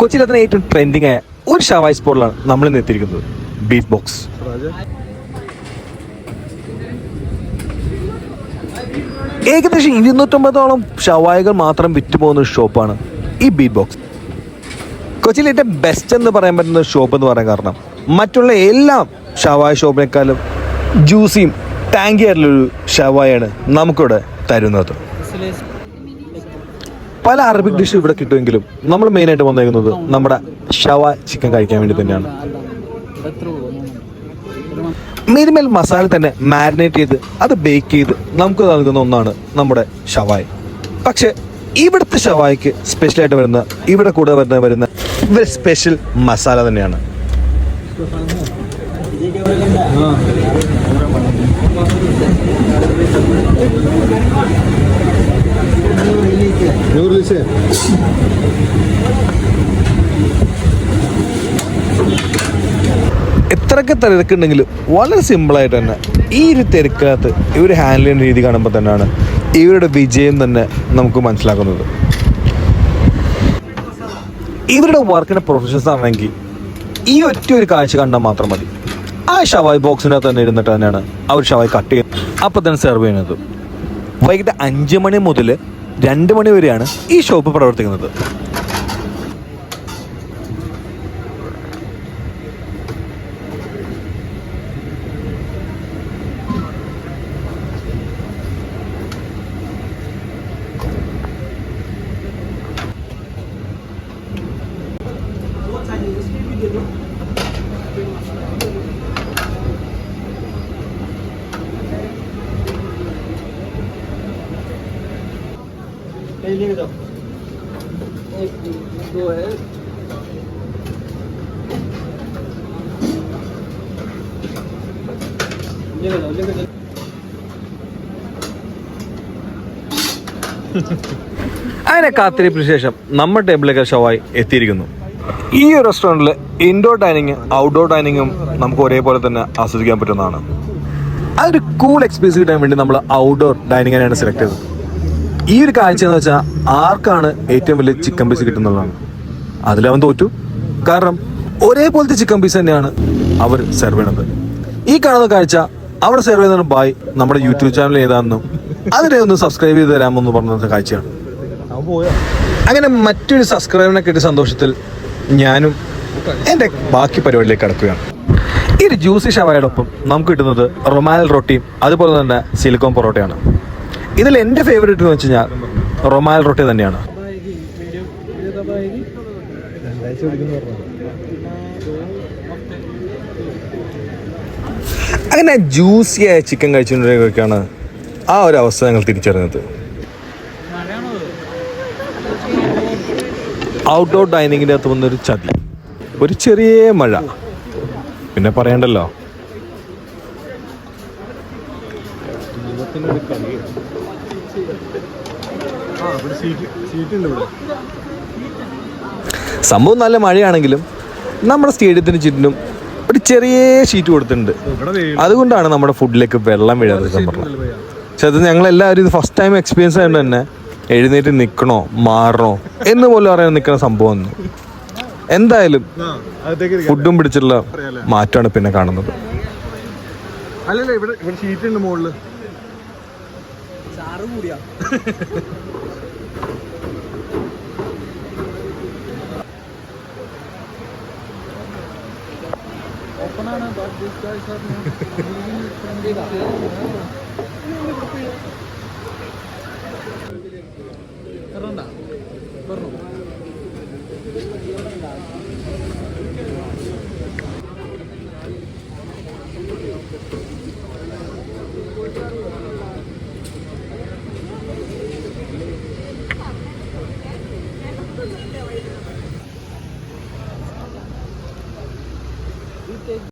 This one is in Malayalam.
കൊച്ചിയിലെ തന്നെ ഏറ്റവും ട്രെൻഡിങ് ആയ ഒരു ഷവായ് സ്പോട്ടിലാണ് നമ്മൾ ഇന്ന് എത്തിയിരിക്കുന്നത്, ബീറ്റ് ബോക്സ്. ഏകദേശം 250ഓളം ഷവായികൾ മാത്രം വിറ്റുപോകുന്ന ഒരു ഷോപ്പാണ് ഈ ബീറ്റ് ബോക്സ്. കൊച്ചിയിലെ ഏറ്റവും ബെസ്റ്റ് എന്ന് പറയാൻ പറ്റുന്ന ഷോപ്പ് എന്ന് പറയാൻ കാരണം മറ്റുള്ള എല്ലാ ഷവായ് ഷോപ്പിനേക്കാളും ജ്യൂസിയും ടാങ്കി ആയിട്ടുള്ളൊരു ഷവായാണ് നമുക്കിവിടെ തരുന്നത്. പല അറബിക് ഡിഷ് ഇവിടെ കിട്ടുമെങ്കിലും നമ്മൾ മെയിനായിട്ട് വന്നേക്കുന്നത് നമ്മുടെ ഷവായ് ചിക്കൻ കഴിക്കാൻ വേണ്ടി തന്നെയാണ്. മിനിമൽ മസാല തന്നെ മാരിനേറ്റ് ചെയ്ത് അത് ബേക്ക് ചെയ്ത് നമുക്ക് നൽകുന്ന ഒന്നാണ് നമ്മുടെ ഷവായ്. പക്ഷെ ഇവിടുത്തെ ഷവായ്ക്ക് സ്പെഷ്യലായിട്ട് വരുന്ന ഇവിടെ കൂടെ വരുന്ന സ്പെഷ്യൽ മസാല തന്നെയാണ്. എത്രയൊക്കെ തിരക്കുണ്ടെങ്കിലും വളരെ സിമ്പിളായിട്ട് തന്നെ ഈ ഒരു തിരക്കകത്ത് ഇവർ ഹാൻഡിൽ ചെയ്യുന്ന രീതി കാണുമ്പോൾ തന്നെയാണ് ഇവരുടെ വിജയം തന്നെ നമുക്ക് മനസ്സിലാക്കുന്നത്. ഇവരുടെ വർക്കിൻ്റെ പ്രൊഫഷൻസ് ആണെങ്കിൽ ഈ ഒറ്റ ഒരു കാഴ്ച കണ്ടാൽ മാത്രം മതി. ആ ഷവായ് ബോക്സിനകത്ത് തന്നെ ഇരുന്നിട്ട് തന്നെയാണ് അവർ ഷവായ് കട്ട് ചെയ്യുന്നത്, അപ്പം തന്നെ സെർവ് ചെയ്യുന്നത്. വൈകിട്ട് 5 മണി മുതൽ 2 മണി വരെയാണ് ഈ ഷോപ്പ് പ്രവർത്തിക്കുന്നത്. അങ്ങനെ കാത്തിരിപ്പിന് ശേഷം നമ്മുടെ ടേബിളിലേക്ക് ഷവായ് എത്തിയിരിക്കുന്നു. ഈ ഒരു റെസ്റ്റോറൻറ്റിൽ ഇൻഡോർ ഡൈനിങ്ങും ഔട്ട്ഡോർ ഡൈനിങ്ങും നമുക്ക് ഒരേപോലെ തന്നെ ആസ്വദിക്കാൻ പറ്റുന്നതാണ്. അതൊരു കൂൾ എക്സ്പീരിയൻസ് കിട്ടാൻ വേണ്ടി നമ്മൾ ഔട്ട്ഡോർ ഡൈനിങ് തന്നെയാണ് സെലക്ട് ചെയ്തത്. ഈ ഒരു കാഴ്ച എന്ന് വെച്ചാൽ ആർക്കാണ് ഏറ്റവും വലിയ ചിക്കൻ പീസ് കിട്ടുന്നതാണ്. അതിലവൻ തോറ്റു. കാരണം ഒരേപോലത്തെ ചിക്കൻ പീസ് തന്നെയാണ് അവർ സെർവ് ചെയ്യുന്നത്. ഈ കാണുന്ന കാഴ്ച അവിടെ സെർവ് ചെയ്യുന്ന ബായ് നമ്മുടെ യൂട്യൂബ് ചാനൽ ഏതാണെന്നും അതിനെ ഒന്ന് സബ്സ്ക്രൈബ് ചെയ്ത് തരാമെന്ന് പറഞ്ഞ കാഴ്ചയാണ്. അങ്ങനെ മറ്റൊരു സബ്സ്ക്രൈബറിനെ കിട്ടിയ സന്തോഷത്തിൽ ഞാനും എൻ്റെ ബാക്കി പരിപാടിയിലേക്ക് കടക്കുകയാണ്. ഈ ഒരു ജ്യൂസി ഷവായോടൊപ്പം നമുക്ക് കിട്ടുന്നത് റൊമാനൽ റൊട്ടിയും അതുപോലെ തന്നെ സിലിക്കോൺ പൊറോട്ടയാണ്. ഇതിൽ എൻ്റെ ഫേവറേറ്റ് എന്ന് വെച്ച് കഴിഞ്ഞാൽ റൊമാനൽ റൊട്ടി തന്നെയാണ്. അങ്ങനെ ജ്യൂസിയായ ചിക്കൻ കഴിച്ചുകൊണ്ടിരിക്കുകയാണ് ആ ഒരു അവസ്ഥ ഞങ്ങൾ തിരിച്ചറിഞ്ഞത്. ഔട്ട്ഡോർ ഡൈനിങ്ങിൻ്റെ അകത്ത് വന്നൊരു ചതി, ഒരു ചെറിയ മഴ, പിന്നെ പറയണ്ടല്ലോ. സംഭവം നല്ല മഴയാണെങ്കിലും നമ്മുടെ സ്റ്റേഡിയത്തിന് ചുറ്റിനും ഒരു ചെറിയ ഷീറ്റ് കൊടുത്തിട്ടുണ്ട്. അതുകൊണ്ടാണ് നമ്മുടെ ഫുഡിലേക്ക് വെള്ളം വീഴാതെ പറഞ്ഞത്. പക്ഷെ അത് ഞങ്ങളെല്ലാവരും ഇത് ഫസ്റ്റ് ടൈം എക്സ്പീരിയൻസ് ആയതുകൊണ്ട് തന്നെ എഴുന്നേറ്റ് നിൽക്കണോ മാറണോ എന്ന് പോലും അറിയാൻ നിൽക്കുന്ന സംഭവം. എന്തായാലും ഫുഡും പിടിച്ചിട്ടുള്ള മാറ്റമാണ് പിന്നെ കാണുന്നത്. അല്ലല്ല, ഇവിടെ ഷീറ്റ് ഉണ്ട് മുകളില്.